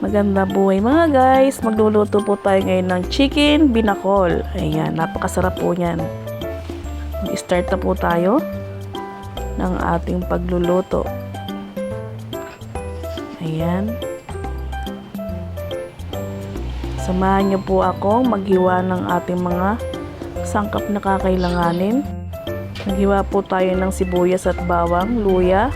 Magandang buhay mga guys! Magluluto po tayo ngayon ng chicken binakol. Ayan, napakasarap po niyan. Mag-start na po tayo ng ating pagluluto. Ayan. Samahan niyo po akong maghiwa ng ating mga sangkap na kakailanganin. Maghiwa po tayo ng sibuyas at bawang, luya.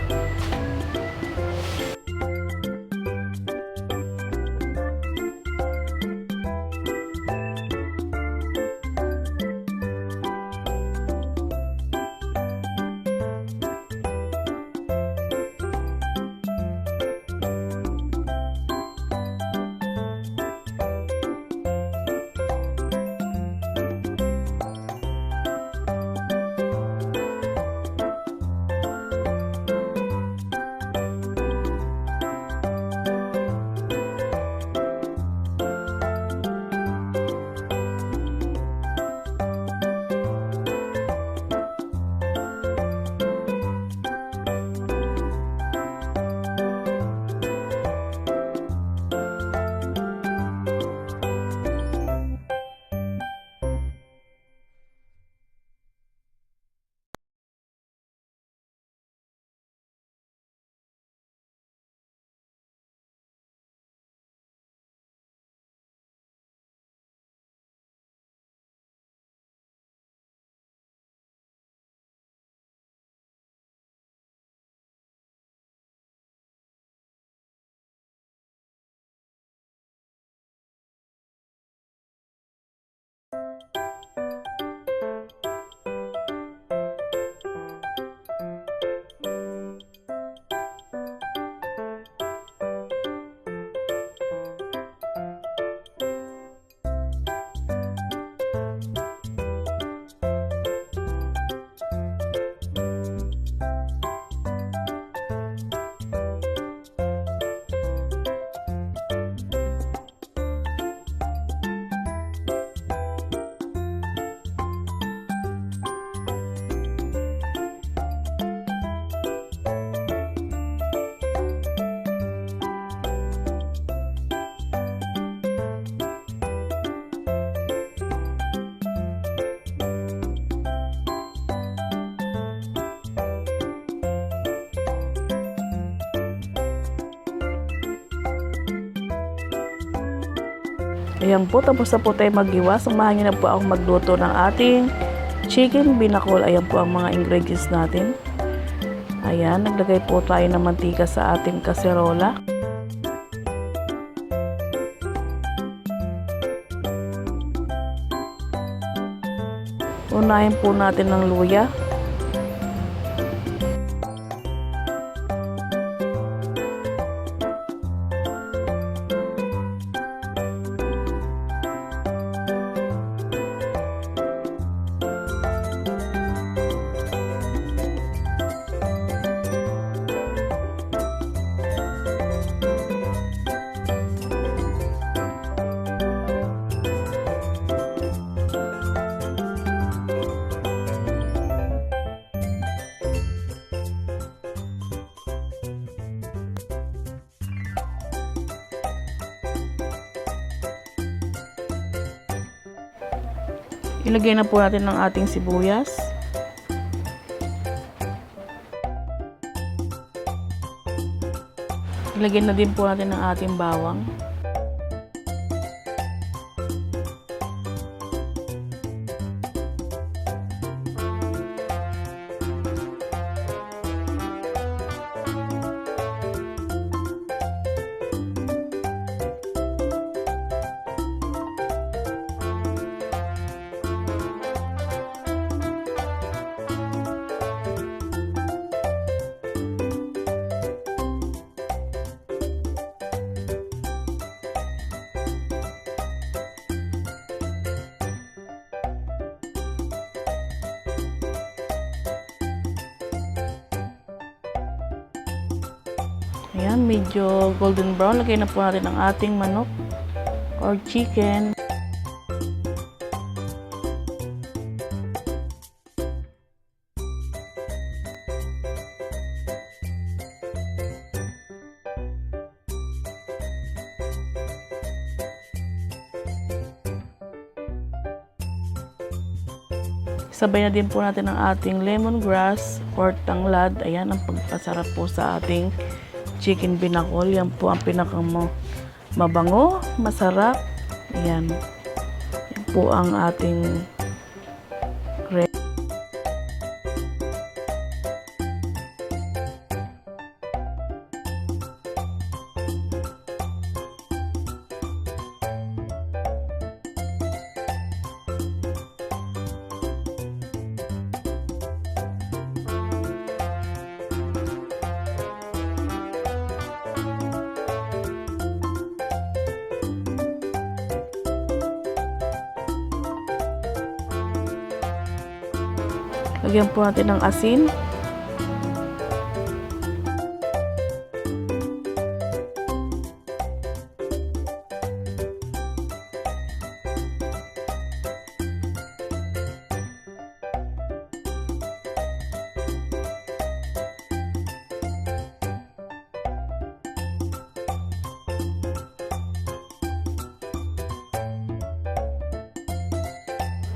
Ayan po, tapos na po tayo maghiwa. Samahan niyo na po ako magluto ng ating chicken binakol. Ayan po ang mga ingredients natin. Ayan, naglagay po tayo ng mantika sa ating kaserola. Unahin po natin ng luya. Ilagay na po natin ng ating sibuyas. Ilagay na din po natin ng ating bawang. Ayan, medyo golden brown. Lagay na po natin ang ating manok or chicken. Sabay na din po natin ang ating lemongrass or tanglad. Ayan, ang pagpasarap po sa ating chicken binakol. Yan po ang pinakang mabango, masarap. Ayan. Yan po ang ating lagyan po natin ng asin.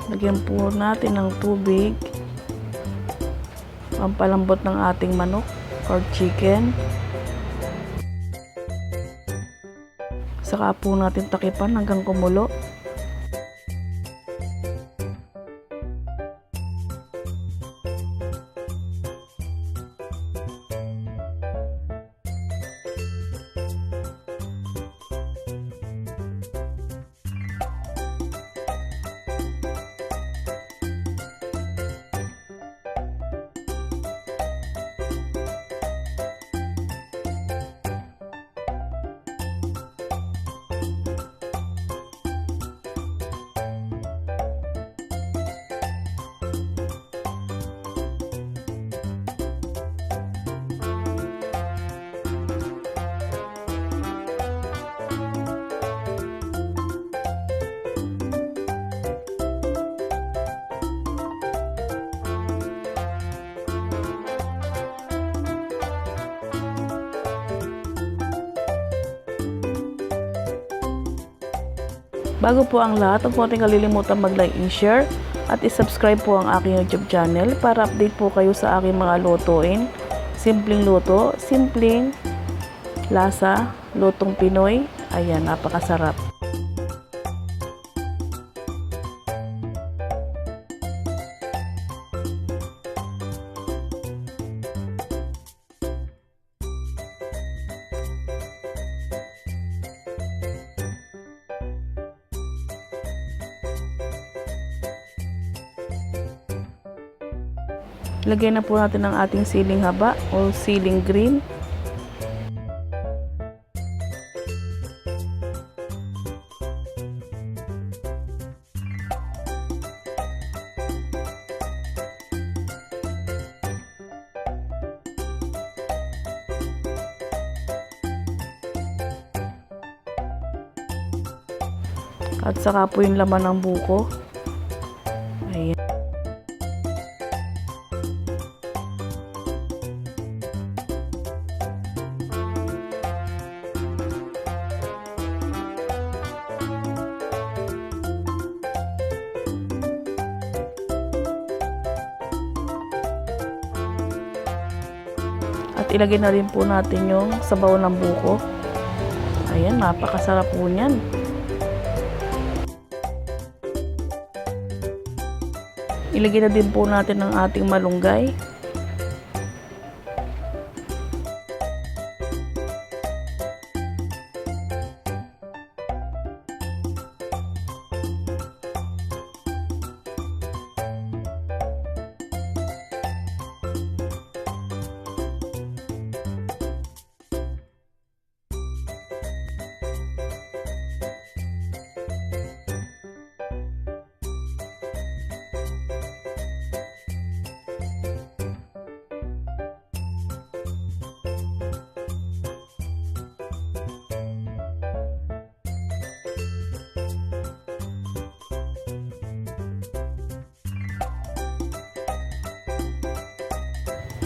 Lagyan po natin ng tubig. Pampalambot ng ating manok or chicken. Saka po natin takipan hanggang kumulo. Bago po ang lahat, huwag po natin kalilimutan mag-like and share at i-subscribe po ang aking YouTube channel para update po kayo sa aking mga lutuin. Simpleng luto, simpleng lasa, lutong Pinoy. Ayan, napakasarap. Lagyan na po natin ang ating siling haba o siling green. At saka po yung laman ng buko. Ayan. At ilagay na rin po natin yung sabaw ng buko. Ayan, napakasarap po niyan. Ilagay na din po natin ang ating malunggay.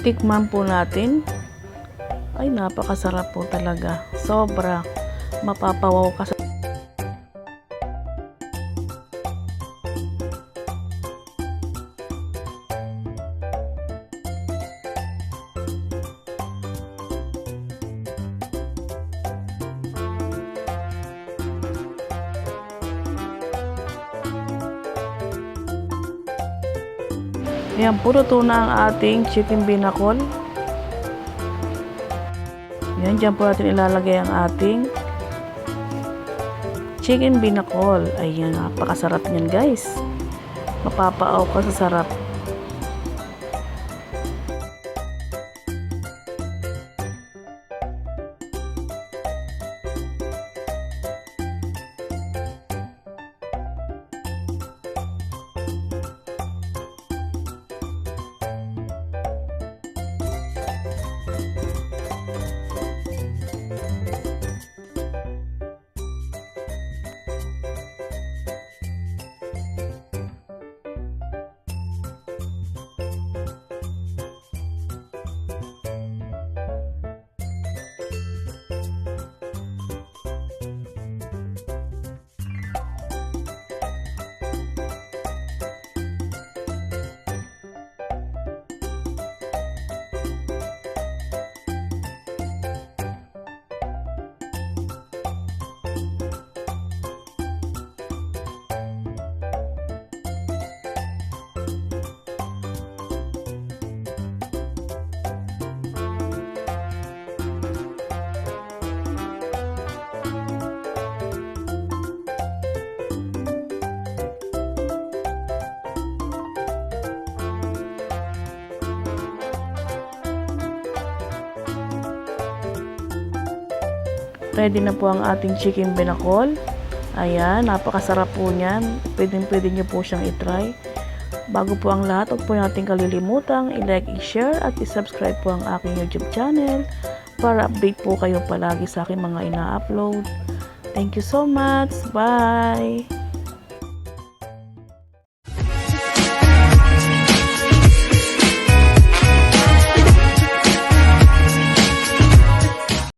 Tikman po natin. Ay, napakasarap po talaga. Sobra. Mapapawaw ka sa Ayan po, luto na ang ating chicken binakol. Ayan, dyan po natin ilalagay ang ating chicken binakol. Ayan, napakasarap niyan guys. Mapapaaw ka sa sarap. Ready na po ang ating chicken binakol. Ayan, napakasarap po niyan. Pwede nyo po siyang itry. Bago po ang lahat, huwag po natin kalilimutang i-like, i-share at i-subscribe po ang aking YouTube channel para update po kayo palagi sa aking mga ina-upload. Thank you so much. Bye!